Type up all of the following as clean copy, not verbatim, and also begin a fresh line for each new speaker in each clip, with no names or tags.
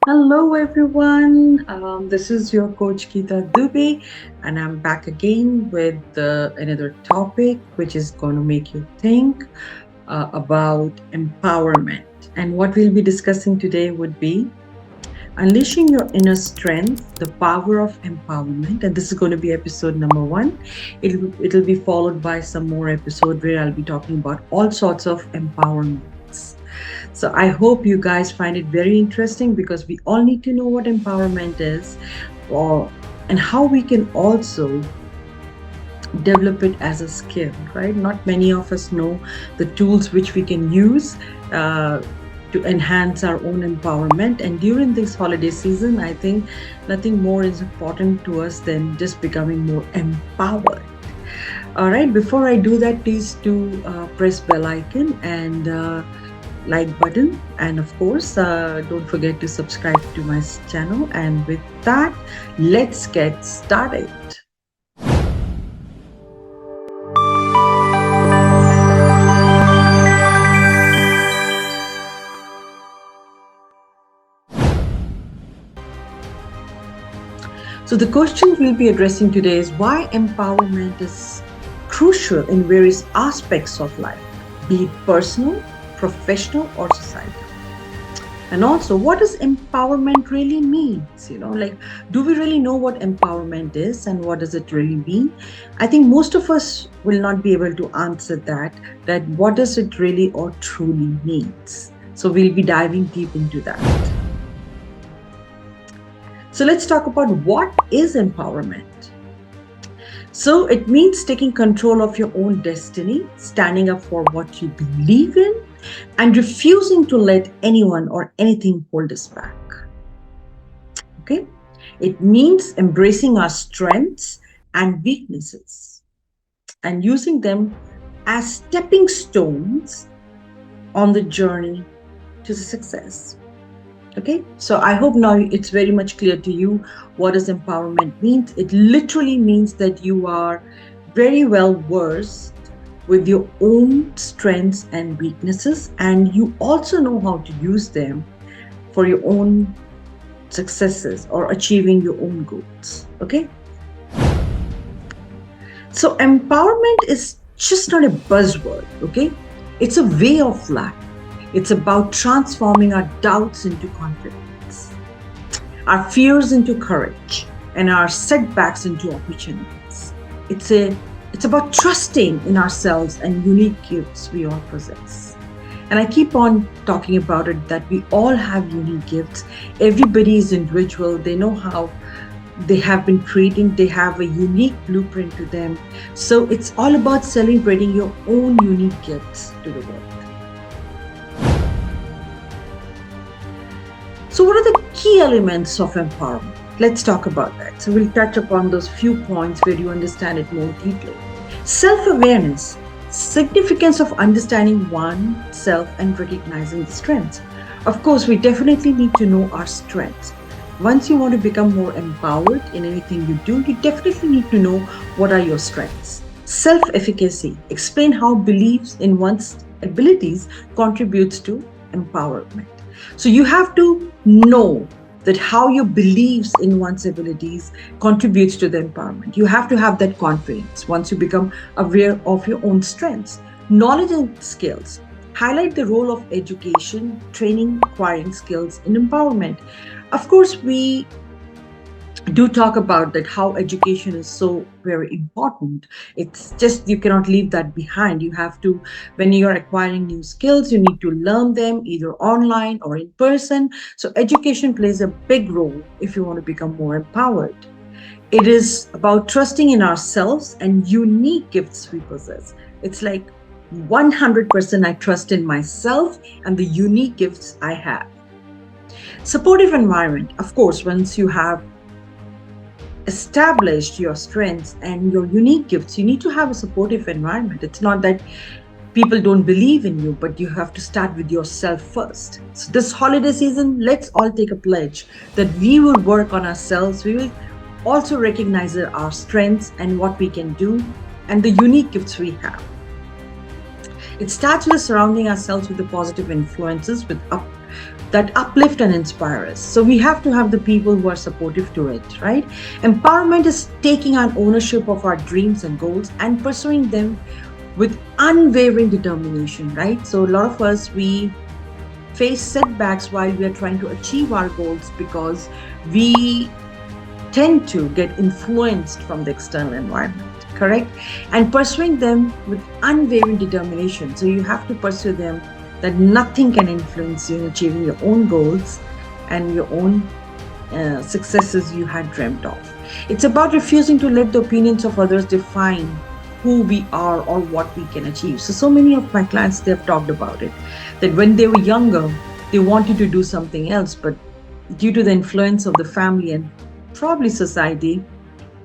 Hello, everyone. This is your coach Geeta Dubey, and I'm back again with another topic which is going to make you think about empowerment. And what we'll be discussing today would be unleashing your inner strength, the power of empowerment. And this is going to be episode number one. It'll be followed by some more episode where I'll be talking about all sorts of empowerments. So I hope you guys find it very interesting because we all need to know what empowerment is or and how we can also develop it as a skill, right? Not many of us know the tools which we can use to enhance our own empowerment. And during this holiday season, I think nothing more is important to us than just becoming more empowered. All right, before I do that, please do press bell icon and like button, and of course don't forget to subscribe to my channel. And with that, let's get started. So the question we'll be addressing today is why empowerment is crucial in various aspects of life, be it personal, professional, or societal. And also, what does empowerment really mean? Do we really know what empowerment is and what does it really mean? I think most of us will not be able to answer that what does it really or truly means? So we'll be diving deep into that. So let's talk about what is empowerment. So it means taking control of your own destiny, standing up for what you believe in, and refusing to let anyone or anything hold us back. Okay? It means embracing our strengths and weaknesses and using them as stepping stones on the journey to success. Okay, so I hope now it's very much clear to you what does empowerment mean. It literally means that you are very well versed with your own strengths and weaknesses, and you also know how to use them for your own successes or achieving your own goals. Okay, so empowerment is just not a buzzword. Okay, it's a way of life. It's about transforming our doubts into confidence, our fears into courage, and our setbacks into opportunities. It's about trusting in ourselves and unique gifts we all possess. And I keep on talking about it that we all have unique gifts. Everybody is individual. They know how they have been creating. They have a unique blueprint to them. So it's all about celebrating your own unique gifts to the world. So what are the key elements of empowerment? Let's talk about that. So we'll touch upon those few points where you understand it more deeply. Self-awareness, significance of understanding oneself and recognizing the strengths. Of course, we definitely need to know our strengths. Once you want to become more empowered in anything you do, you definitely need to know what are your strengths. Self-efficacy, explain how beliefs in one's abilities contributes to empowerment. So you have to know that how your beliefs in one's abilities contributes to the empowerment. You have to have that confidence once you become aware of your own strengths. Knowledge and skills. Highlight the role of education, training, acquiring skills in empowerment. Of course, we do talk about that how education is so very important. It's just you cannot leave that behind. You have to, when you're acquiring new skills, you need to learn them either online or in person. So education plays a big role if you want to become more empowered. It is about trusting in ourselves and unique gifts we possess. It's like 100% I trust in myself and the unique gifts I have. Supportive environment. Of course, once you have established your strengths and your unique gifts, you need to have a supportive environment. It's not that people don't believe in you, but you have to start with yourself first. So this holiday season, let's all take a pledge that we will work on ourselves. We will also recognize our strengths and what we can do and the unique gifts we have. It starts with surrounding ourselves with the positive influences, with that uplift and inspire us. So we have to have the people who are supportive to it, right? Empowerment is taking on ownership of our dreams and goals and pursuing them with unwavering determination, right? So a lot of us, we face setbacks while we are trying to achieve our goals because we tend to get influenced from the external environment, correct? And pursuing them with unwavering determination. So you have to pursue them that nothing can influence you in achieving your own goals and your own successes you had dreamt of. It's about refusing to let the opinions of others define who we are or what we can achieve. So many of my clients, they've talked about it, that when they were younger, they wanted to do something else, but due to the influence of the family and probably society,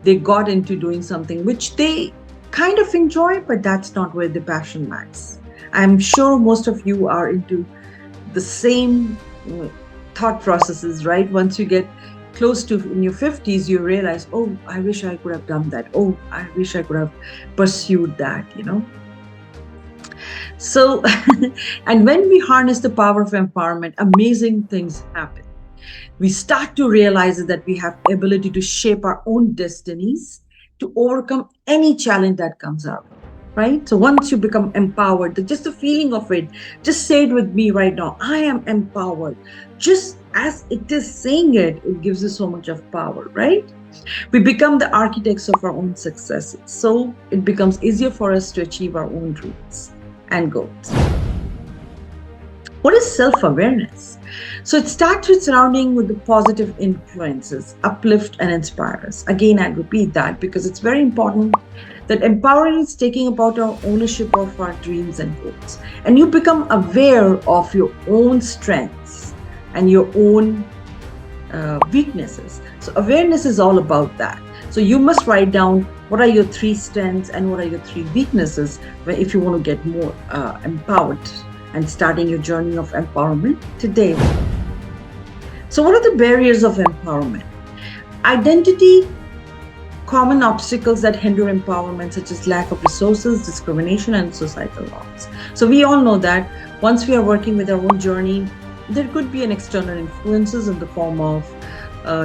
they got into doing something which they kind of enjoy, but that's not where the passion lies. I'm sure most of you are into the same thought processes, right? Once you get close to in your 50s, you realize, oh, I wish I could have done that. Oh, I wish I could have pursued that, So, and when we harness the power of empowerment, amazing things happen. We start to realize that we have ability to shape our own destinies, to overcome any challenge that comes our way, right? So once you become empowered, just the feeling of it, just say it with me right now, I am empowered. Just as it is saying it, it gives us so much of power, right? We become the architects of our own successes. So it becomes easier for us to achieve our own dreams and goals. What is self-awareness? So it starts with surrounding with the positive influences, uplift and inspire us. Again, I repeat that because it's very important that empowering is taking about our ownership of our dreams and goals. And you become aware of your own strengths and your own weaknesses. So awareness is all about that. So you must write down what are your 3 strengths and what are your 3 weaknesses if you want to get more empowered and starting your journey of empowerment today. So what are the barriers of empowerment? Identity, common obstacles that hinder empowerment, such as lack of resources, discrimination, and societal norms. So we all know that once we are working with our own journey, there could be an external influences in the form of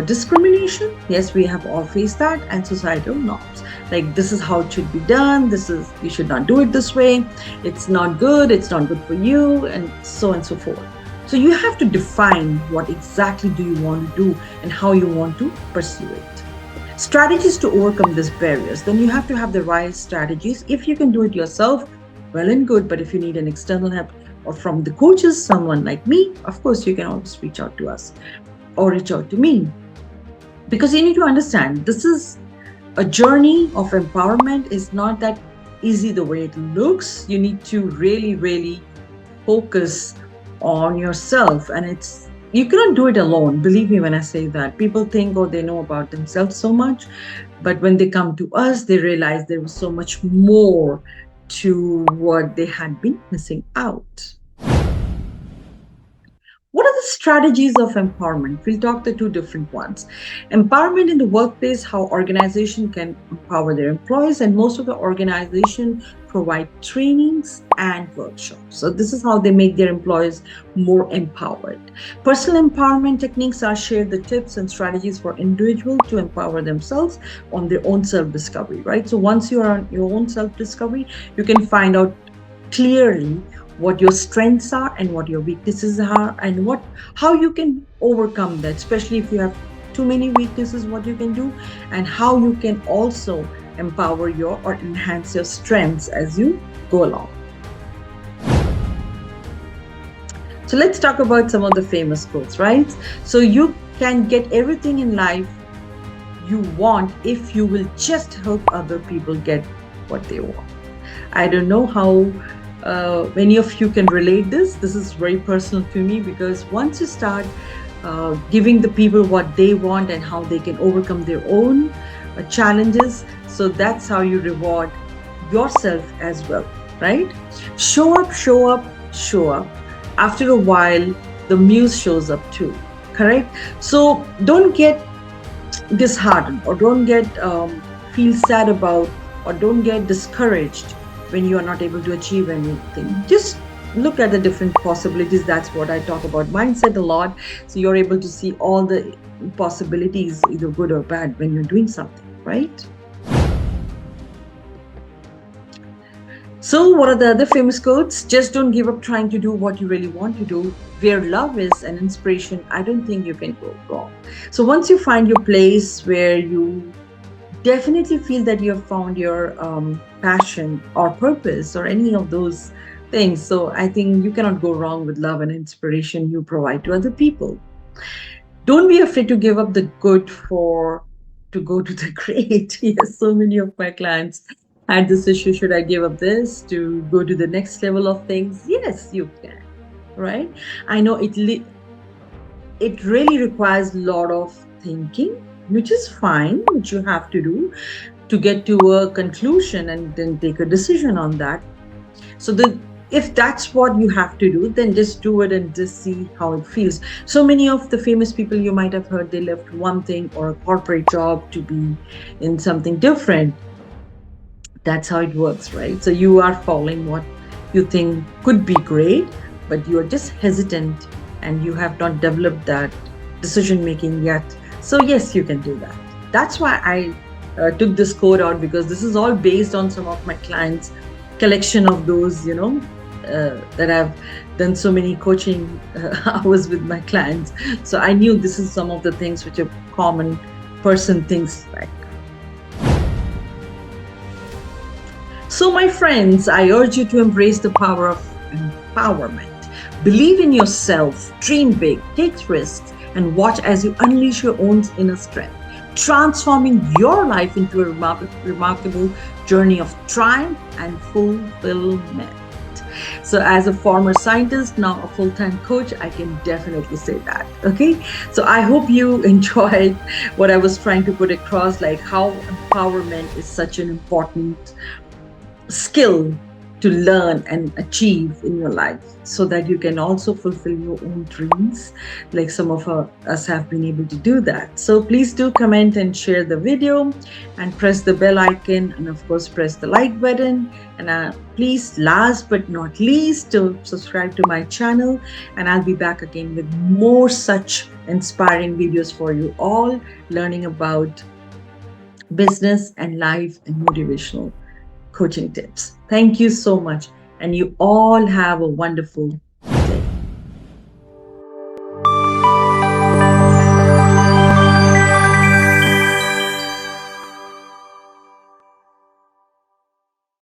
discrimination. Yes, we have all faced that, and societal norms. Like, this is how it should be done. You should not do it this way. It's not good. It's not good for you, and so forth. So you have to define what exactly do you want to do and how you want to pursue it. Strategies to overcome these barriers. Then you have to have the right strategies. If you can do it yourself, well and good. But if you need an external help or from the coaches, someone like me, of course, you can always reach out to us or reach out to me. Because you need to understand, this is a journey of empowerment. Is not that easy the way it looks. You need to really, really focus on yourself, and you cannot do it alone. Believe me when I say that. People think, oh, they know about themselves so much, but when they come to us, they realize there was so much more to what they had been missing out. What are the strategies of empowerment? We'll talk the 2 different ones. Empowerment in the workplace, how organization can empower their employees, and most of the organization provide trainings and workshops. So this is how they make their employees more empowered. Personal empowerment techniques are shared the tips and strategies for individuals to empower themselves on their own self-discovery, right? So once you are on your own self-discovery, you can find out clearly what your strengths are and what your weaknesses are, and how you can overcome that, especially if you have too many weaknesses, what you can do, and how you can also empower or enhance your strengths as you go along. So let's talk about some of the famous quotes, right? So you can get everything in life you want if you will just help other people get what they want. I don't know how many of you can relate this. This is very personal to me, because once you start giving the people what they want and how they can overcome their own challenges, so that's how you reward yourself as well, right? Show up, show up, show up. After a while, the muse shows up too, correct? So don't get disheartened, or don't get feel sad about, or don't get discouraged when you are not able to achieve anything. Just look at the different possibilities. That's what I talk about mindset a lot. So you're able to see all the possibilities, either good or bad, when you're doing something, right? So, what are the other famous quotes? Just don't give up trying to do what you really want to do. Where love is an inspiration, I don't think you can go wrong. So, once you find your place where you definitely feel that you have found your passion or purpose or any of those things, so I think you cannot go wrong with love and inspiration you provide to other people. Don't be afraid to give up the good for to go to the great. Yes, so many of my clients had this issue. Should I give up this to go to the next level of things? Yes, you can. Right? I know it really requires a lot of thinking, which is fine, which you have to get to a conclusion and then take a decision on that. So the if that's what you have to do, then just do it and just see how it feels. So many of the famous people you might have heard, they left one thing or a corporate job to be in something different. That's how it works, right? So you are following what you think could be great, but you are just hesitant and you have not developed that decision making yet. So yes, you can do that. That's why I took this code out, because this is all based on some of my clients collection of those, that I've done so many coaching hours with my clients. So I knew this is some of the things which a common person thinks like. So, my friends, I urge you to embrace the power of empowerment. Believe in yourself, dream big, take risks, and watch as you unleash your own inner strength, transforming your life into a remarkable journey of triumph and fulfillment. So, as a former scientist, now a full time coach, I can definitely say that. Okay. So, I hope you enjoyed what I was trying to put across, like how empowerment is such an important skill to learn and achieve in your life, so that you can also fulfill your own dreams like some of us have been able to do that. So please do comment and share the video and press the bell icon, and of course press the like button, and please, last but not least, to subscribe to my channel, and I'll be back again with more such inspiring videos for you all, learning about business and life and motivational coaching tips. Thank you so much. And you all have a wonderful